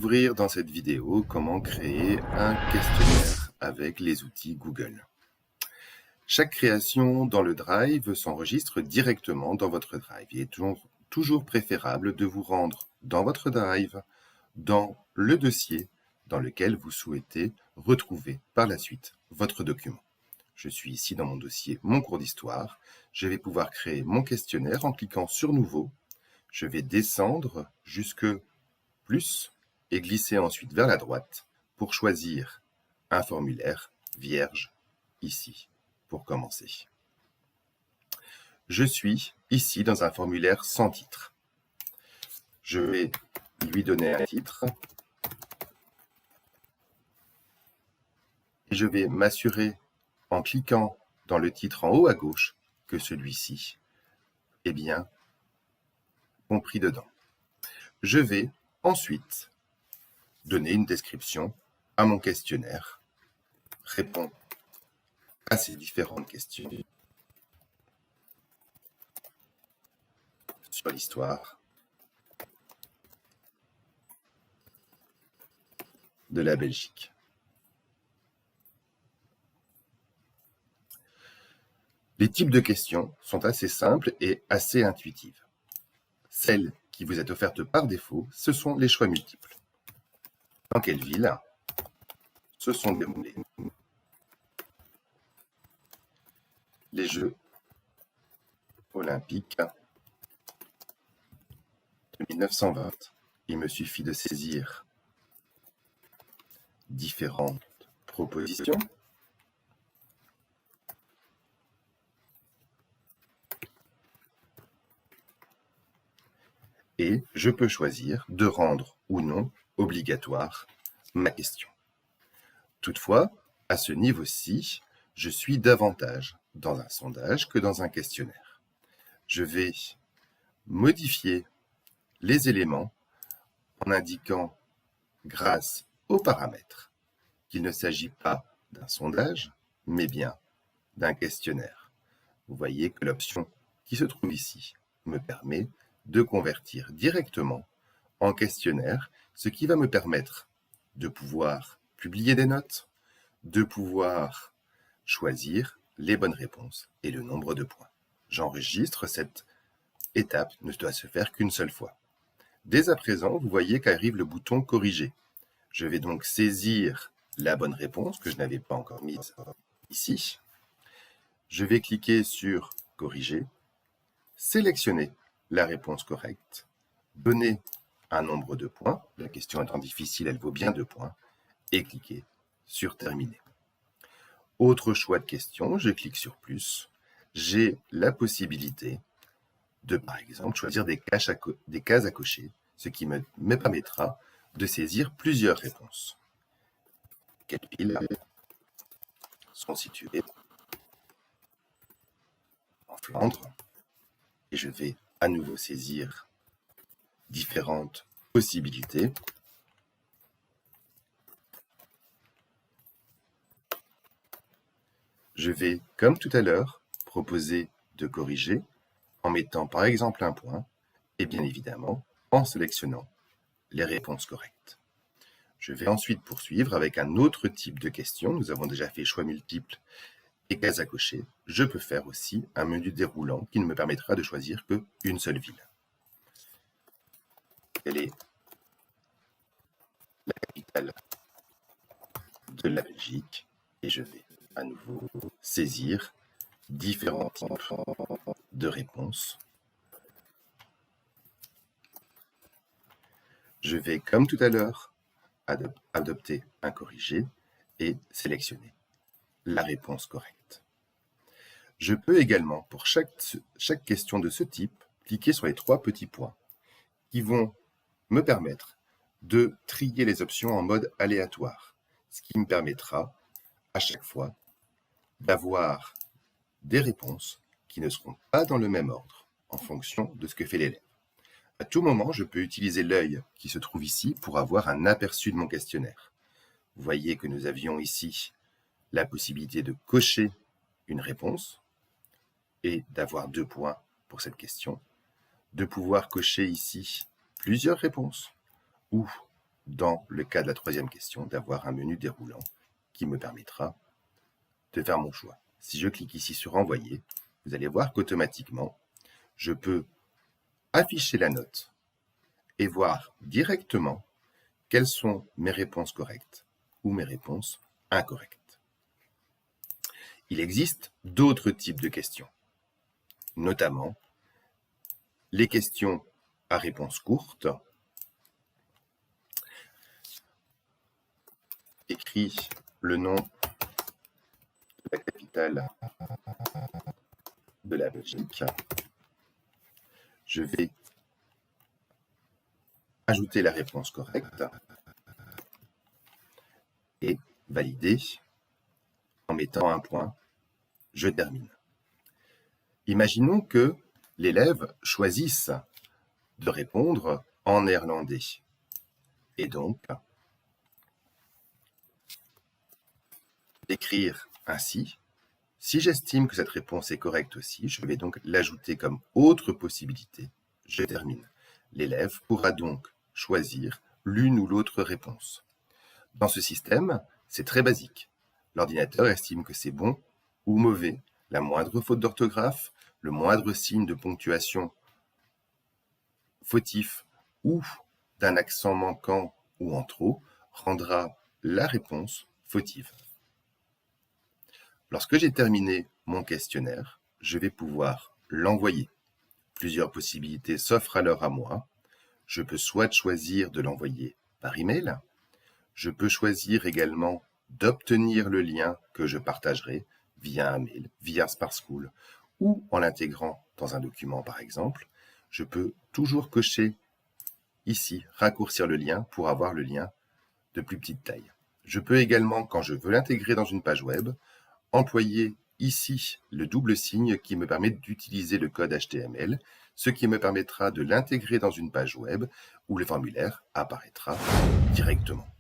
découvrir dans cette vidéo comment créer un questionnaire avec les outils Google. Chaque création dans le Drive s'enregistre directement dans votre Drive. Il est toujours préférable de vous rendre dans votre Drive, dans le dossier dans lequel vous souhaitez retrouver par la suite votre document. Je suis ici dans mon dossier Mon cours d'histoire. Je vais pouvoir créer mon questionnaire en cliquant sur Nouveau. Je vais descendre jusque Plus et glisser ensuite vers la droite pour choisir un formulaire vierge ici pour commencer. Je suis ici dans un formulaire sans titre. Je vais lui donner un titre et je vais m'assurer en cliquant dans le titre en haut à gauche que celui-ci est bien compris dedans. Je vais ensuite donner une description à mon questionnaire, répondre à ces différentes questions sur l'histoire de la Belgique. Les types de questions sont assez simples et assez intuitives. Celles qui vous est offerte par défaut, ce sont les choix multiples. Dans quelle ville se sont déroulés les Jeux olympiques de 1920? Il me suffit de saisir différentes propositions. Et je peux choisir de rendre ou non obligatoire ma question. Toutefois, à ce niveau-ci, je suis davantage dans un sondage que dans un questionnaire. Je vais modifier les éléments en indiquant, grâce aux paramètres, qu'il ne s'agit pas d'un sondage, mais bien d'un questionnaire. Vous voyez que l'option qui se trouve ici me permet de convertir directement en questionnaire, ce qui va me permettre de pouvoir publier des notes, de pouvoir choisir les bonnes réponses et le nombre de points. J'enregistre cette étape, ne doit se faire qu'une seule fois. Dès à présent, vous voyez qu'arrive le bouton « Corriger ». Je vais donc saisir la bonne réponse que je n'avais pas encore mise ici. Je vais cliquer sur « Corriger », sélectionner la réponse correcte, donner un nombre de points, la question étant difficile, elle vaut bien 2 points, et cliquer sur « Terminer ». Autre choix de question, je clique sur « Plus ». J'ai la possibilité de, par exemple, choisir des cases à cocher, ce qui me permettra de saisir plusieurs réponses. Quelles villes sont situées en Flandre? Et je vais à nouveau saisir différentes possibilités. Je vais, comme tout à l'heure, proposer de corriger en mettant par exemple un point et bien évidemment en sélectionnant les réponses correctes. Je vais ensuite poursuivre avec un autre type de question. Nous avons déjà fait choix multiples et cases à cocher. Je peux faire aussi un menu déroulant qui ne me permettra de choisir qu'une seule ville. Quelle est la capitale de la Belgique? Et je vais à nouveau saisir différents types de réponses. Je vais, comme tout à l'heure, adopter un corrigé et sélectionner la réponse correcte. Je peux également, pour chaque question de ce type, cliquer sur les 3 petits points qui vont me permettre de trier les options en mode aléatoire, ce qui me permettra à chaque fois d'avoir des réponses qui ne seront pas dans le même ordre en fonction de ce que fait l'élève. À tout moment, je peux utiliser l'œil qui se trouve ici pour avoir un aperçu de mon questionnaire. Vous voyez que nous avions ici la possibilité de cocher une réponse et d'avoir 2 points pour cette question, de pouvoir cocher ici plusieurs réponses ou dans le cas de la troisième question, d'avoir un menu déroulant qui me permettra de faire mon choix. Si je clique ici sur Envoyer, vous allez voir qu'automatiquement, je peux afficher la note et voir directement quelles sont mes réponses correctes ou mes réponses incorrectes. Il existe d'autres types de questions, notamment les questions à réponse courte. Écris le nom de la capitale de la Belgique. Je vais ajouter la réponse correcte et valider en mettant un point. Je termine. Imaginons que l'élève choisisse de répondre en néerlandais. Et donc, d'écrire ainsi. Si j'estime que cette réponse est correcte aussi, je vais donc l'ajouter comme autre possibilité. Je termine. L'élève pourra donc choisir l'une ou l'autre réponse. Dans ce système, c'est très basique. L'ordinateur estime que c'est bon ou mauvais. La moindre faute d'orthographe, le moindre signe de ponctuation fautif ou d'un accent manquant ou en trop rendra la réponse fautive. Lorsque j'ai terminé mon questionnaire, je vais pouvoir l'envoyer. Plusieurs possibilités s'offrent alors à moi. Je peux soit choisir de l'envoyer par email, je peux choisir également d'obtenir le lien que je partagerai via un mail, via Sparkschool, ou en l'intégrant dans un document par exemple. Je peux toujours cocher ici, raccourcir le lien pour avoir le lien de plus petite taille. Je peux également, quand je veux l'intégrer dans une page web, employer ici le double signe qui me permet d'utiliser le code HTML, ce qui me permettra de l'intégrer dans une page web où le formulaire apparaîtra directement.